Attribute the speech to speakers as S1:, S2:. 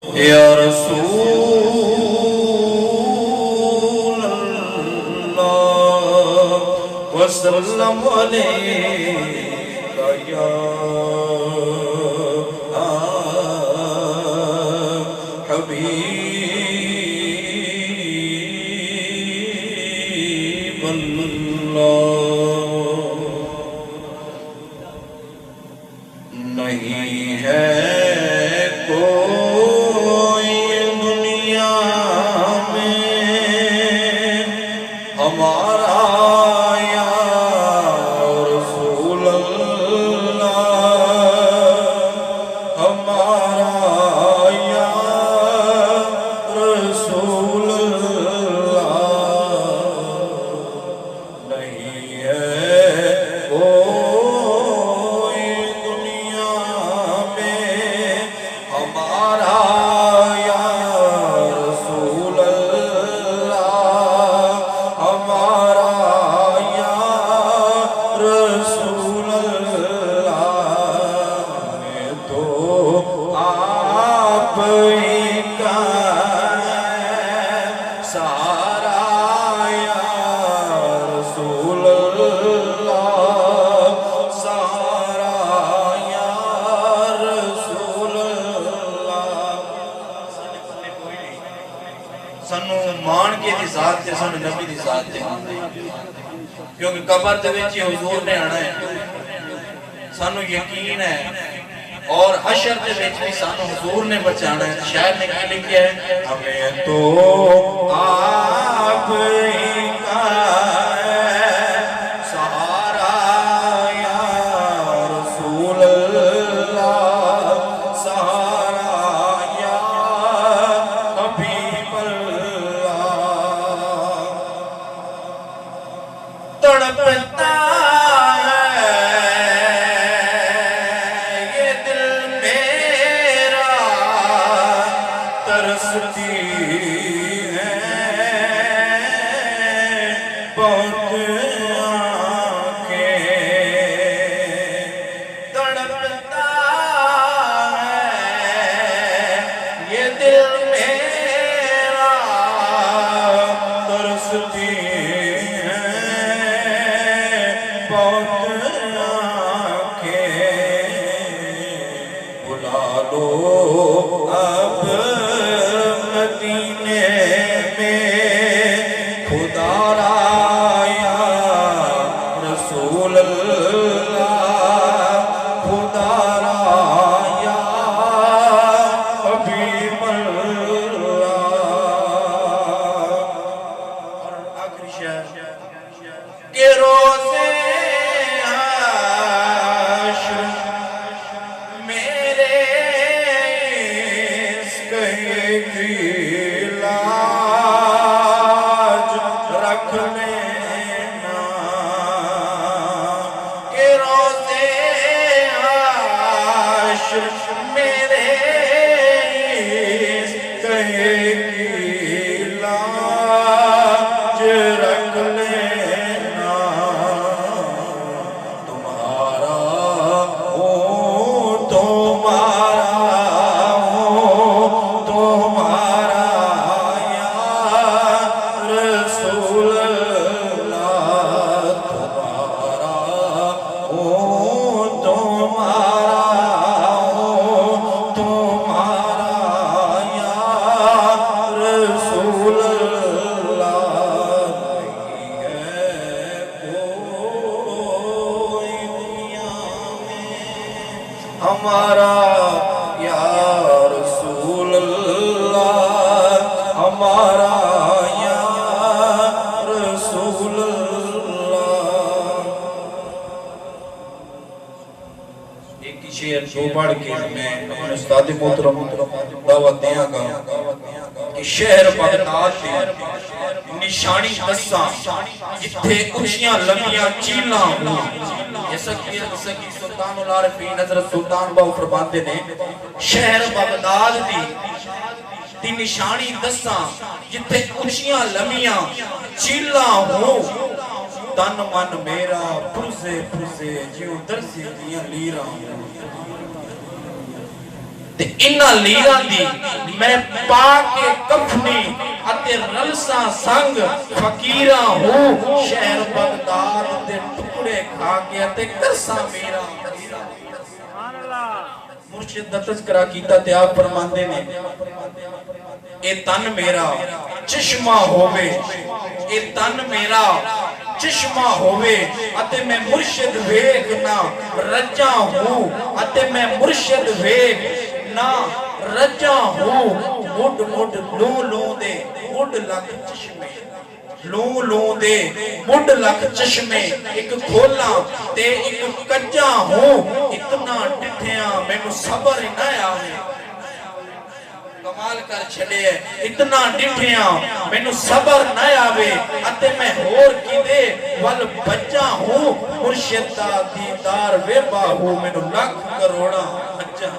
S1: یا رسول اللہ وسلم علیکہ یا حبیب اللہ نہیں ہے ہمارا یا رسول اللہ ہمارا یا رسول اللہ نہیں ہے کوئی دنیا میں ہمارا یا رسول اللہ ہمارا یا رسول اللہ میں تو آپ ہی کا سہارا یا رسول اللہ سہارا یا رسول اللہ سانو مان کے دی ذات تے سانو نبی دی ذات تے کیونکہ قبر دے وچ حضور نے آنا ہے سانو یقین ہے اور حشر دے وچ بھی سانو حضور نے بچانا ہے شاعر نے کیا لکھا ہے ہمیں تو آپ ہی کا سہارا یا رسول اللہ سہارا یا حبیب اللہ تڑپتا ہے یہ دل میرا ترستی ہے بہت آنکھیں تڑپتا ہے یہ دل میرا ترستی بہت آنکھیں بلا لو اب مدینے میں خدا را یا رسول اللہ خدا را یا حبیب اللہ اور آخری شعر کہ روزے میرے اس کہے کی لاج رکھ لینا کہ روزے حشر میرے اس کہے کی لاج رکھ لینا تمہارا یا رسول اللہ تمہارا یا رسول اللہ نہیں ہے کوئی دنیا میں ہمارا یا رسول اللہ ہمارا یا رسول اللہ ایک ہی شعر دو پڑھ کے میں اپنے استاد محترم دعوت دیا گا کہ شہر بغداد دی نشانی دساں جتھے اونچیاں لمبیاں چیلاں ہوں جیسا کہ سلطان العارفین حضرت سلطان باہو فرماتے نے شہر بغداد دی نشانی دساں جتھے اونچیاں لمبیاں چیلاں ہوں تن من میرا پرزے پرزے جیوں درسی دیاں لیراں ਤੇ ਇਨ੍ਹਾਂ ਲੀਰਾਂ ਦੀ ਮੈਂ ਪਾ ਕੇ ਕਫਨੀ ਅਤੇ ਰਲਸਾਂ ਸੰਗ ਫਕੀਰਾਂ ਹੋ ਸ਼ਹਿਰ ਬਗਦਾਦ ਦੇ ਟੁਕੜੇ ਖਾ ਕੇ ਅਤੇ ਕਰਸਾਂ ਮੇਰਾ ਸੁਭਾਨ ਅੱਲਾਹ। ਮੁਰਸ਼ਿਦ ਦਾ ਤਜ਼ਕਰਾ ਕੀਤਾ ਤੇ ਆਪ ਫਰਮਾਉਂਦੇ ਨੇ ਇਹ ਤਨ ਮੇਰਾ ਚਸ਼ਮਾ ਹੋਵੇ, ਇਹ ਤਨ ਮੇਰਾ ਚਸ਼ਮਾ ਹੋਵੇ ਅਤੇ ਮੈਂ ਮੁਰਸ਼ਿਦ ਵੇਖ ਨਾ ਰੱਜਾ ਹੂੰ ਅਤੇ ਮੈਂ ਮੁਰਸ਼ਿਦ ਵੇਖ ਨਾ ਰੱਜਾ ਹੂੰ। ਮੁੱਢ ਮੁੱਢ ਲੂ ਲੂ ਦੇ ਮੁੱਢ ਲੱਖ ਚਸ਼ਮੇ, ਲੂ ਲੂ ਦੇ ਮੁੱਢ ਲੱਖ ਚਸ਼ਮੇ, ਇੱਕ ਖੋਲਾਂ ਤੇ ਇੱਕ ਕੱਚਾ ਹੂੰ। ਇਤਨਾ ਡਿਠਿਆ ਮੈਨੂੰ ਸਬਰ ਨਾ ਆਵੇ, ਕਮਾਲ ਕਰ ਛੱਡਿਆ ਇਤਨਾ ਡਿਠਿਆ ਮੈਨੂੰ ਸਬਰ ਨਾ ਆਵੇ ਅਤੇ ਮੈਂ ਹੋਰ ਕਿਦੇ ਵੱਲ ਬੱਚਾ ਹੂੰ। ਮੁਰਸ਼ਿਦ ਦਾ ਦੀਦਾਰ ਵੇ ਬਾਹੂ ਮੈਨੂੰ ਲੱਖ ਕਰੋੜਾਂ ਅੱਜਾ